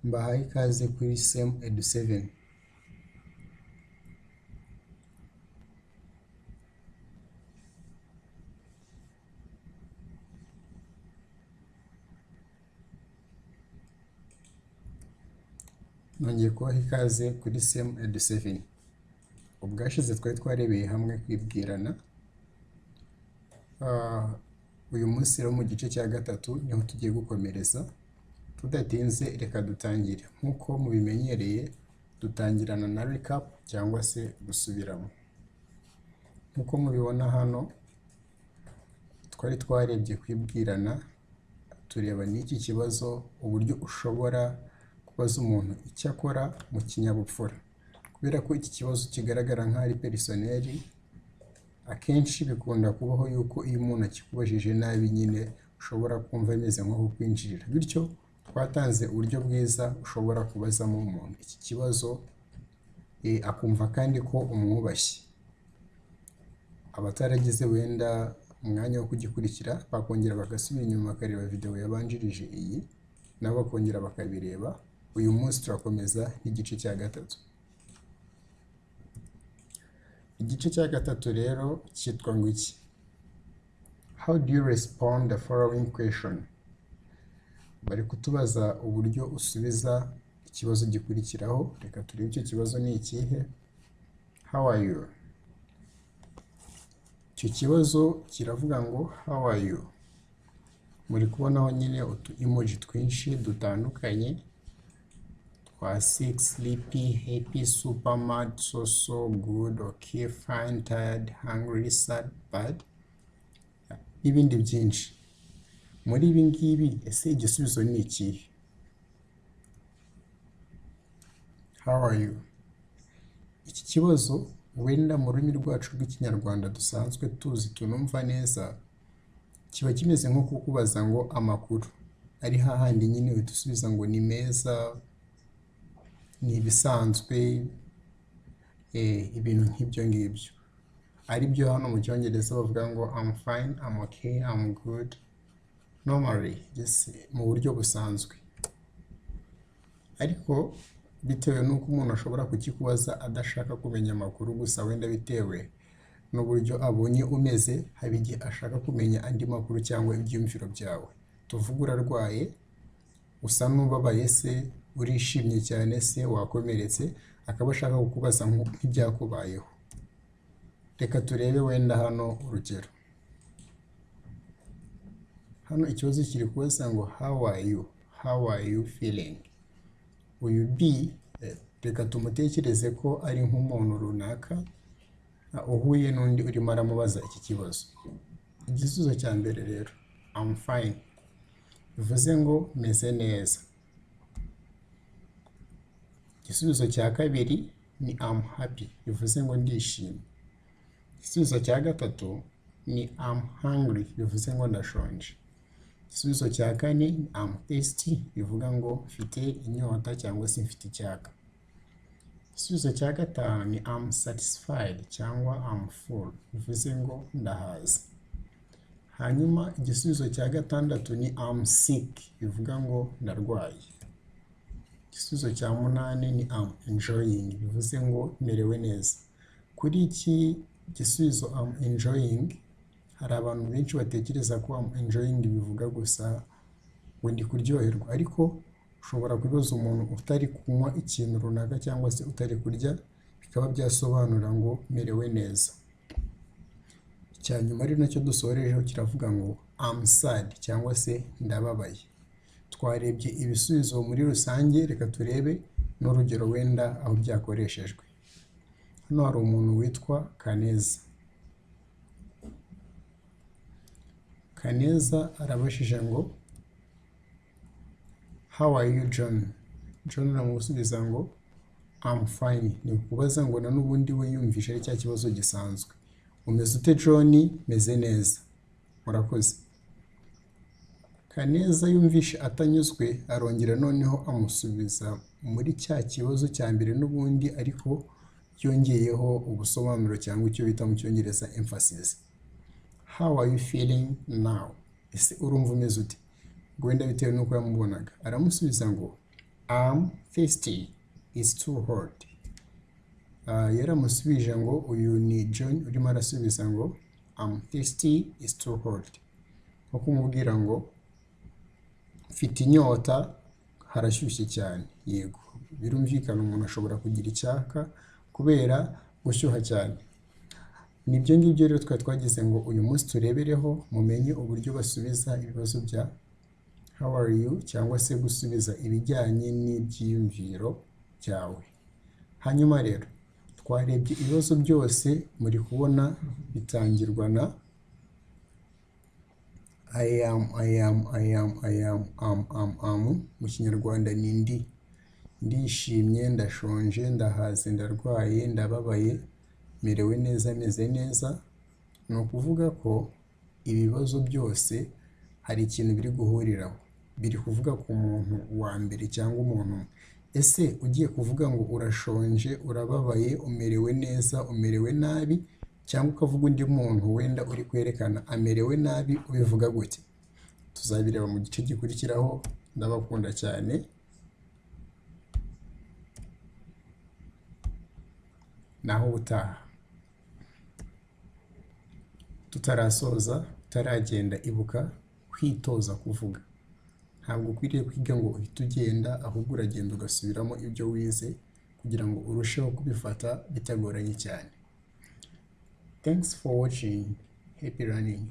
Mbahaye ikaze kuri SEM Edu7. Nongeye kubaha ikaze kuri SEM Edu7. Ubwashize twari twarebeye hamwe kwibwirana. Uyu munsi rero mu gice cya gatatu niho tugiye gukomereza. Tudatinze reka dutangire. Nk'uko mubimenyereye dutangirana na recap cyangwa se gusubiramo. Nk'uko mubibona hano twari twarebye kwibwirana, tureba n'iki kibazo uburyo ushobora kubaza umuntu icyo akora mu kinyabupfura. Kubera ko iki kibazo kigaragara nk'ari perisoneri, akenshi bikunda kubaho yuko iyo umuntu akikubajije nabi nyine ushobora kumva ameze nko kukwinjirira. Bityo twatanze uburyo bwiza ushobora kubazamo umuntu iki kibazo akumva kandi ko umwubashye. Abataragize wenda umwanya wo kugikurikira bakongera bagasubira inyuma bakareba video yabanjirije iyi, nabo bakongera bakabireba. Uyu munsi turakomeza n'igice cya gatatu. Igice cya gatatu rero cyitwa ngo iki? How do you respond the following question? Bari kutubaza uburyo usubiza ikibazo gikurikiraho. Reka turebe icyo kibazo ni ikihe. How are you? Icyo kibazo kiravuga ngo how are you? Muri kubonaho nyine utu emoji twinshi dutandukanye twa sick, sleepy, happy, super, mad, so, good, okay, fine, tired, hungry, sad, bad n'ibindi byinshi. Muri ibi ngibi ese igisubizo ni ikihe? How are you? Iki kibazo wenda mu rurimi rwacu rw'ikinyarwanda dusanzwe tuzi tunumva neza, kiba kimeze nko kukubaza ngo amakuru, ari hahandi nyine uhita usubiza ngo ni meza, ni ibisanzwe, ibintu nk'ibyo ngibyo. Ari byo hano mu cyongereza bavuga ngo I'm fine, I'm okay, I'm good, normally, mu buryo busanzwe. Ariko bitewe n'uko umuntu ashobora kukikubaza adashaka kumenya amakuru gusa, wenda bitewe n'uburyo abonye umeze, haba igihe ashaka kumenya andi makuru cyangwa ibyiyumviro byawe. Tuvuga urarwaye, usa n'ubabaye se, urishimye cyane se, wakomeretse, akaba ashaka kukubaza nk'ibyakubayeho. Reka turebe wenda hano urugero. Hano ikibazo kiri kubaza ngo how are you? How are you feeling? Uyu B reka tumutekereze ko ari nk'umuntu runaka uhuye n'undi urimo aramubaza iki kibazo. Igisubizo cya mbere rero I'm fine bivuze ngo meze neza. Igisubizo cya kabiri ni I'm happy bivuze ngo ndishimye. Igisubizo cya gatatu ni I'm hungry bivuze ngo ndashonje. Igisubizo cya kane ni I'm thirsty bivuga ngo mfite inyota cyangwa se mfite icyaka. Igisubizo cya gatanu ni I'm satisfied cyangwa I'm full bivuze ngo ndahaze. Hanyuma igisubizo cya gatandatu ni I'm sick bivuga ngo ndarwaye. Igisubizo cya munani ni I'm enjoying bivuze ngo merewe neza. Kuri iki gisubizo I'm enjoying, hari abantu benshi batekereza ko I'm enjoying bivuga gusa ngo ndi kuryoherwa, ariko ushobora kubaza umuntu utari kunywa ikintu runaka cyangwa se utari kurya, bikaba byasobanura ngo merewe neza. Icyanyuma ari nacyo dusorejeho kiravuga ngo I'm sad cyangwa se ndababaye. Twarebye ibisubizo muri rusange, reka turebe n'urugero wenda aho byakoreshejwe. Hano hari umuntu witwa Kaneza. Kaneza arabashije ngo how are you John? John aramusubiza ngo I'm fine. Ni kubaza ngo na n'ubundi we yumvisha ari cya kibazo gisanzwe. Umeze ute John? Meze neza. Murakoze. Kaneza yumvishe atanyuzwe, arongera noneho amusubiza muri cya kibazo cya mbere n'ubundi, ariko yongeyeho ubusobanuro cyangwa icyo bita mu cyongereza emphasis. How are you feeling now? Ese urumva umeze ute? Gwenda bitewe n'uko yamubonaga. Aramusubiza ngo I'm thirsty. It's too hot. Yaramusubije ngo uyu ni John urimo arasubiza ngo I'm thirsty. It's too hot. Nko kumubwira ngo mfite inyota harashyushye cyane. Yego, birumvikana umuntu ashobora kugira icyaka kubera gushyuha cyane. Nibyo ngibyo rero twari twagize ngo uyu munsi turebereho mumenye uburyo basubiza ibibazo bya how are you cyangwa se gusubiza ibijyanye n'ibyiyumviro byawe. Hanyuma rero twarebye ibibazo byose muri kubona bitangirwa na I am. Mu kinyarwanda ni ndi. Ndishimye, ndashonje, ndahaze, ndarwaye, ndababaye, merewe neza, meze neza. Ni ukuvuga ko ibibazo byose hari ikintu biri guhuriraho. Biri kuvuga ku muntu wa mbere cyangwa umuntu umwe. Ese ugiye kuvuga ngo urashonje, urababaye, umerewe neza, umerewe nabi, cyangwa ukavuga undi muntu wenda uri kwerekana amerewe nabi, ubivuga gute? Tuzabireba mu gice gikurikiraho. Ndabakunda cyane. Naho ubutaha. Tutarasoza, tutaragenda, ibuka kwitoza kuvuga. Ntabwo ukwiriye kwiga ngo uhite ugenda, ahubwo uragenda ugasubiramo ibyo wize kugira ngo urusheho kubifata bitagoranye cyane. Thanks for watching. Happy learning.